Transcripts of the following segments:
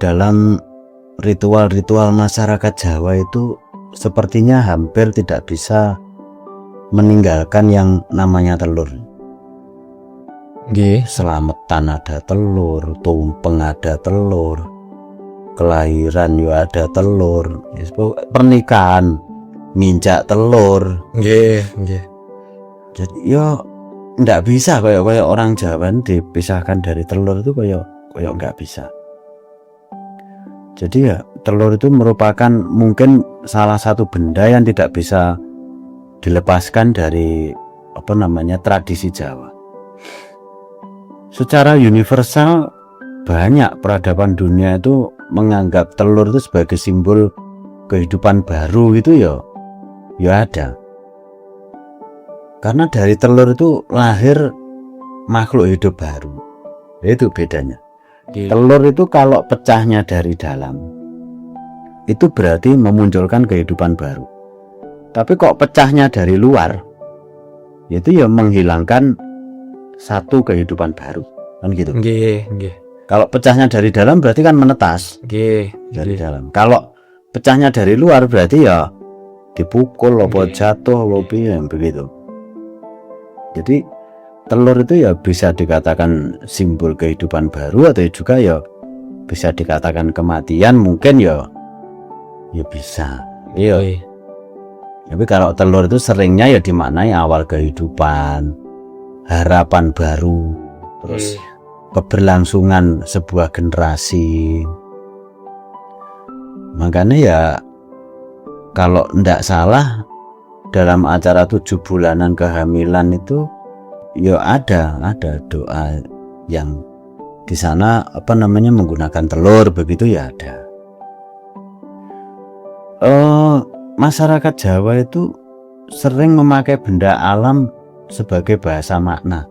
dalam ritual-ritual masyarakat Jawa itu sepertinya hampir tidak bisa meninggalkan yang namanya telur. Nggih. Selamatan ada telur, tumpeng ada telur, kelahiran juga ada telur, pernikahan nginjak telur. Nggih, nggih. Jadi yo ndak bisa kayak orang Jawa dipisahkan dari telur itu kayak nggak bisa. Jadi ya telur itu merupakan mungkin salah satu benda yang tidak bisa dilepaskan dari tradisi Jawa. Secara universal banyak peradaban dunia itu menganggap telur itu sebagai simbol kehidupan baru itu ya ada. Karena dari telur itu lahir makhluk hidup baru. Itu bedanya. Telur itu kalau pecahnya dari dalam itu berarti memunculkan kehidupan baru. Tapi kok pecahnya dari luar itu ya menghilangkan satu kehidupan baru, kan gitu. Nggih, nggih. Kalau pecahnya dari dalam berarti kan menetas. Nggih, dari dalam. Kalau pecahnya dari luar berarti ya dipukul apa jatuh apa piye begitu. Jadi telur itu ya bisa dikatakan simbol kehidupan baru atau juga ya bisa dikatakan kematian, mungkin ya bisa. Iya. Tapi kalau telur itu seringnya ya dimaknai awal kehidupan, harapan baru, terus keberlangsungan sebuah generasi. Makanya ya kalau ndak salah dalam acara 7 bulanan kehamilan itu ya ada doa yang di sana menggunakan telur begitu ya ada. Masyarakat Jawa itu sering memakai benda alam sebagai bahasa makna.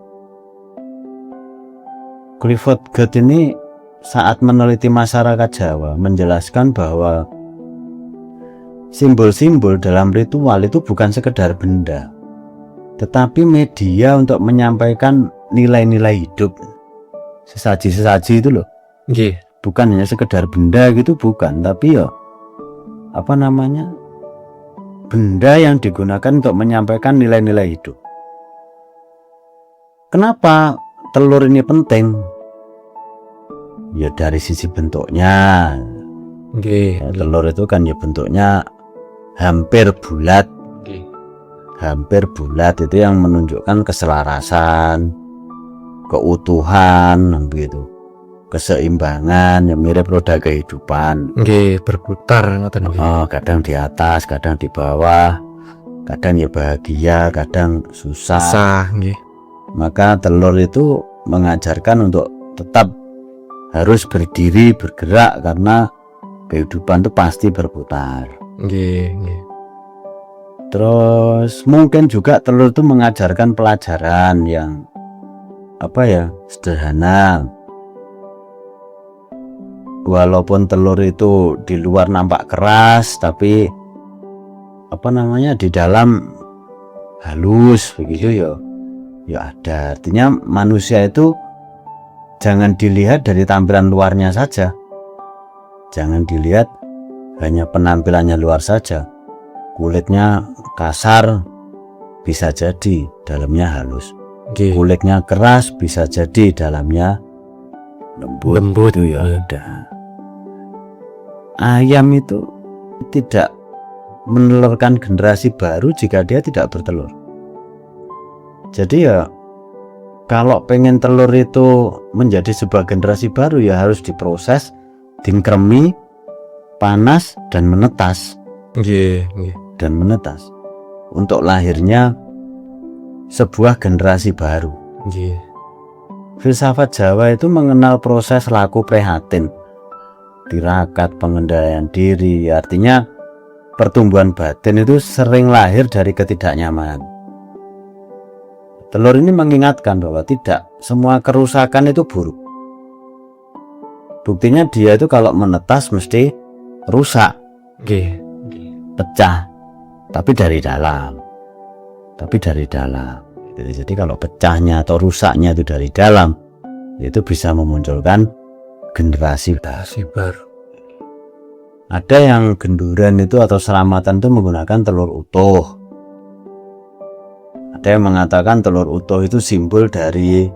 Clifford Geertz ini saat meneliti masyarakat Jawa menjelaskan bahwa simbol-simbol dalam ritual itu bukan sekedar benda, tetapi media untuk menyampaikan nilai-nilai hidup, sesaji-sesaji itu loh. Nggih. Bukan hanya sekedar benda gitu, bukan, tapi ya benda yang digunakan untuk menyampaikan nilai-nilai hidup. Kenapa telur ini penting? Ya dari sisi bentuknya. Nggih. Telur itu kan ya bentuknya hampir bulat. Hampir bulat itu yang menunjukkan keselarasan, keutuhan begitu, keseimbangan, yang mirip roda kehidupan. Nggih, berputar ngoten nggih. Kadang di atas, kadang di bawah, kadang ya bahagia, kadang susah. Nggih. Maka telur itu mengajarkan untuk tetap harus berdiri, bergerak, karena kehidupan itu pasti berputar. Nggih, nggih. Terus mungkin juga telur itu mengajarkan pelajaran yang sederhana. Walaupun telur itu di luar nampak keras, tapi di dalam halus begitu ya ada. Artinya manusia itu jangan dilihat dari tampilan luarnya saja. Jangan dilihat hanya penampilannya luar saja. Kulitnya kasar bisa jadi dalamnya halus. Nggih. Kulitnya keras bisa jadi dalamnya lembut itu ya ada. Ayam itu tidak menelurkan generasi baru jika dia tidak bertelur. Jadi ya kalau pengen telur itu menjadi sebuah generasi baru ya harus diproses, dikremi, panas dan menetas. Nggih, nggih. Dan menetas untuk lahirnya sebuah generasi baru. Nggih. Filsafat Jawa itu mengenal proses laku prihatin, tirakat, pengendalian diri. Artinya pertumbuhan batin itu sering lahir dari ketidaknyamanan. Telur ini mengingatkan bahwa tidak semua kerusakan itu buruk. Buktinya dia itu kalau menetas mesti rusak, pecah, tapi dari dalam. Jadi kalau pecahnya atau rusaknya itu dari dalam, itu bisa memunculkan generasi Si baru. Ada yang genduran itu atau selamatan itu menggunakan telur utuh. Ada yang mengatakan telur utuh itu simbol dari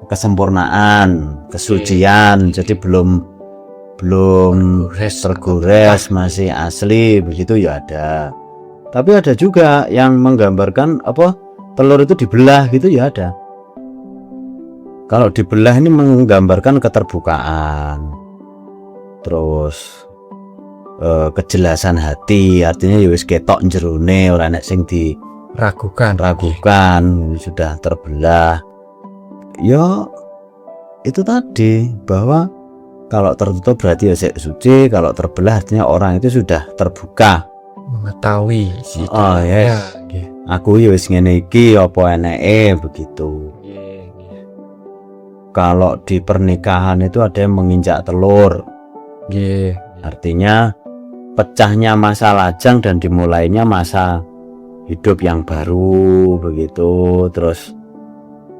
kesempurnaan, kesucian. Jadi belum tergores, masih asli, begitu ya ada. Tapi ada juga yang menggambarkan telur itu dibelah gitu ya ada. Kalau dibelah ini menggambarkan keterbukaan, terus kejelasan hati, artinya ya wis ketok jerone, ora nek sing Ragukan. sudah terbelah. Ya itu tadi, bahwa kalau tertutup berarti ya suci, kalau terbelah artinya orang itu sudah terbuka, Mengetahui oh ya, nggih. aku ya wis ngene iki apa eneke, begitu. Kalau di pernikahan itu ada yang menginjak telur, Nggih. artinya pecahnya masa lajang dan dimulainya masa hidup yang baru, begitu. Terus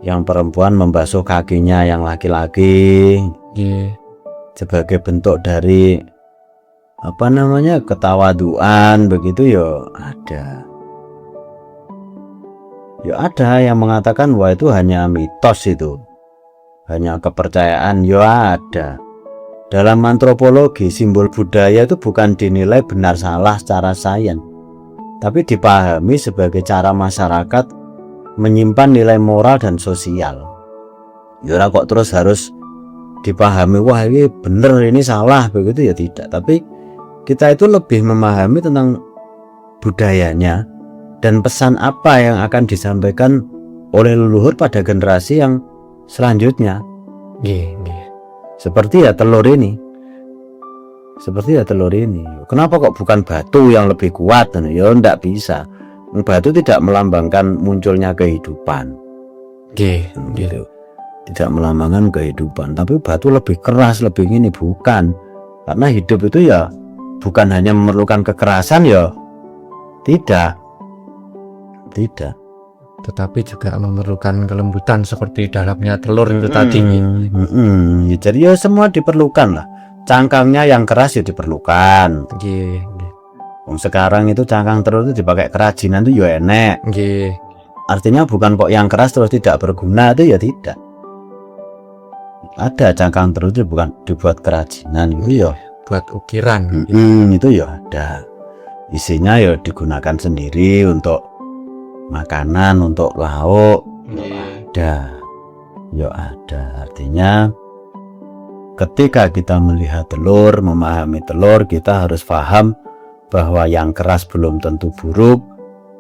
yang perempuan membasuh kakinya yang laki-laki Nggih. sebagai bentuk dari ketawaduan, begitu ya ada. Ya ada yang mengatakan wah itu hanya mitos, itu hanya kepercayaan, ya ada. Dalam antropologi, simbol budaya itu bukan dinilai benar salah secara sains, tapi dipahami sebagai cara masyarakat menyimpan nilai moral dan sosial. Ya kok terus harus dipahami wah ini bener ini salah, begitu ya tidak. Tapi kita itu lebih memahami tentang budayanya dan pesan apa yang akan disampaikan oleh leluhur pada generasi yang selanjutnya. Nggih. Seperti ya telur ini. Kenapa kok bukan batu yang lebih kuat? Ya enggak bisa. Batu tidak melambangkan munculnya kehidupan. Nggih. Gitu. Tidak melambangkan kehidupan, tapi batu lebih keras, lebih ini, bukan. Karena hidup itu ya bukan hanya memerlukan kekerasan, ya tidak. Tetapi juga memerlukan kelembutan seperti dalamnya telur itu tadi. Ya, jadi ya semua diperlukan lah. Cangkangnya yang keras ya diperlukan. Nggih. Sekarang itu cangkang telur itu dipakai kerajinan itu ya enek. Nggih. Artinya bukan kok yang keras terus tidak berguna, itu ya tidak. Ada cangkang telur itu bukan dibuat kerajinan itu ya. Buat ukiran. Itu ya ada. Isinya ya digunakan sendiri untuk makanan, untuk lauk. Ada. Ya ada. Artinya ketika kita melihat telur, memahami telur, kita harus paham bahwa yang keras belum tentu buruk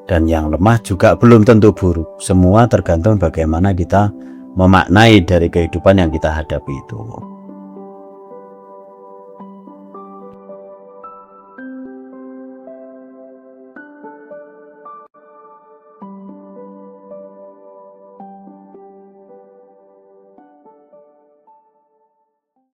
dan yang lemah juga belum tentu buruk. Semua tergantung bagaimana kita memaknai dari kehidupan yang kita hadapi itu.